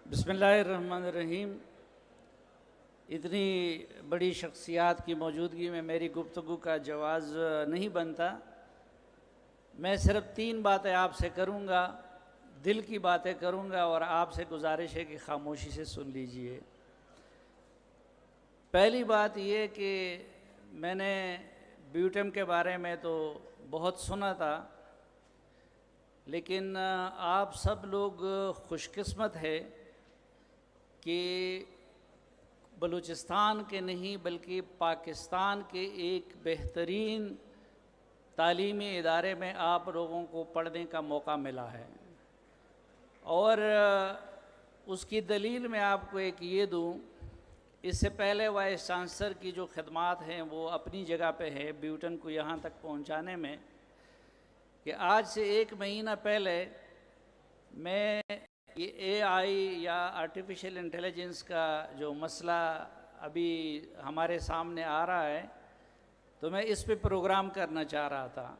बिस्मिल्लाहिर्रहमानिर्रहीम। इतनी बड़ी शख्सियात की मौजूदगी में मेरी गुफ्तगू का जवाज़ नहीं बनता। मैं सिर्फ़ 3 बातें आपसे करूँगा, दिल की बातें करूँगा और आपसे गुजारिश है कि ख़ामोशी से सुन लीजिए। पहली बात ये कि मैंने ब्यूटम के बारे में तो बहुत सुना था, लेकिन आप सब लोग खुशकिस्मत है कि बलूचिस्तान के नहीं बल्कि पाकिस्तान के एक बेहतरीन तालीमी इदारे में आप लोगों को पढ़ने का मौका मिला है। और उसकी दलील मैं आपको एक ये दूँ, इससे पहले वाइस चांसलर की जो खिदमात हैं वो अपनी जगह पे है ब्यूटन को यहाँ तक पहुँचाने में, कि आज से 1 महीना पहले मैं ये AI या आर्टिफिशियल इंटेलिजेंस का जो मसला अभी हमारे सामने आ रहा है, तो मैं इस पे प्रोग्राम करना चाह रहा था।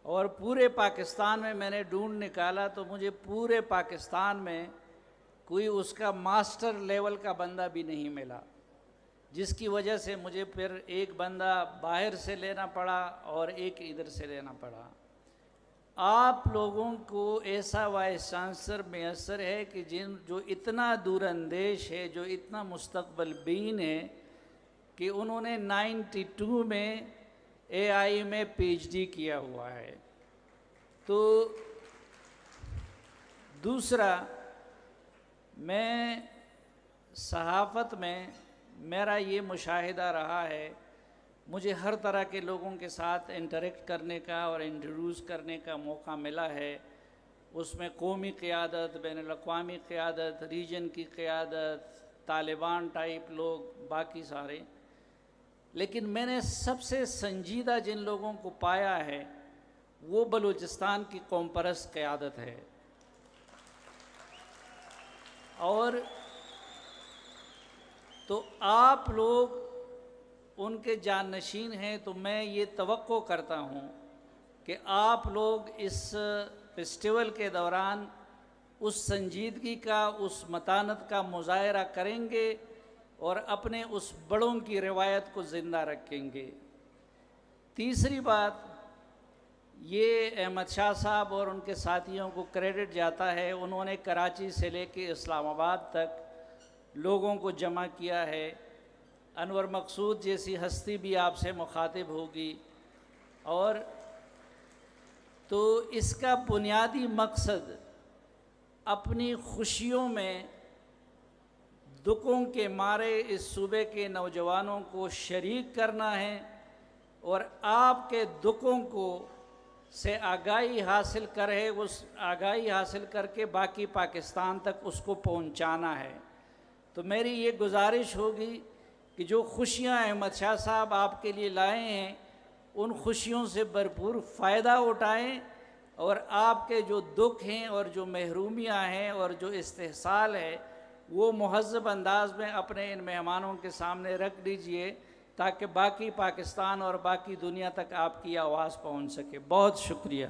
और पूरे पाकिस्तान में मैंने ढूंढ निकाला तो मुझे पूरे पाकिस्तान में कोई उसका मास्टर लेवल का बंदा भी नहीं मिला, जिसकी वजह से मुझे फिर एक बंदा बाहर से लेना पड़ा और एक इधर से लेना पड़ा। आप लोगों को ऐसा वाइस चांसलर मैसर है कि जो इतना दूरंदेश है, जो इतना मुस्तकबिल बीन है कि उन्होंने 92 में AI में PhD किया हुआ है। तो दूसरा, मैं सहाफ़त में मेरा ये मुशाहिदा रहा है, मुझे हर तरह के लोगों के साथ इंटरेक्ट करने का और इंट्रोड्यूस करने का मौका मिला है। उसमें कौमी क़ियादत, बैनुल-अक़वामी क़ियादत, रीजन की क़ियादत, तालिबान टाइप लोग, बाकी सारे। लेकिन मैंने सबसे संजीदा जिन लोगों को पाया है वो बलूचिस्तान की कौम परस्त क़ियादत है। और तो आप लोग उनके जाननशीन हैं, तो मैं ये तवक्को करता हूँ कि आप लोग इस फेस्टिवल के दौरान उस संजीदगी का, उस मतानत का मुज़ाहरा करेंगे और अपने उस बड़ों की रिवायत को ज़िंदा रखेंगे। तीसरी बात, ये अहमद शाह साहब और उनके साथियों को क्रेडिट जाता है, उन्होंने कराची से लेके इस्लामाबाद तक लोगों को जमा किया है। अनवर मकसूद जैसी हस्ती भी आपसे मुखातिब होगी। और तो इसका बुनियादी मकसद अपनी खुशियों में दुखों के मारे इस सूबे के नौजवानों को शरीक करना है और आपके दुखों को से आगाही हासिल करे, उस आगाही हासिल करके बाकी पाकिस्तान तक उसको पहुंचाना है। तो मेरी ये गुजारिश होगी कि जो खुशियाँ अहमद शाह साहब आपके लिए लाए हैं, उन खुशियों से भरपूर फ़ायदा उठाएं और आपके जो दुख हैं और जो महरूमियाँ हैं और जो इस्तेहसाल है वो मुहज़्ज़ब अंदाज में अपने इन मेहमानों के सामने रख दीजिए, ताकि बाकी पाकिस्तान और बाकी दुनिया तक आपकी आवाज़ पहुँच सके। बहुत शुक्रिया।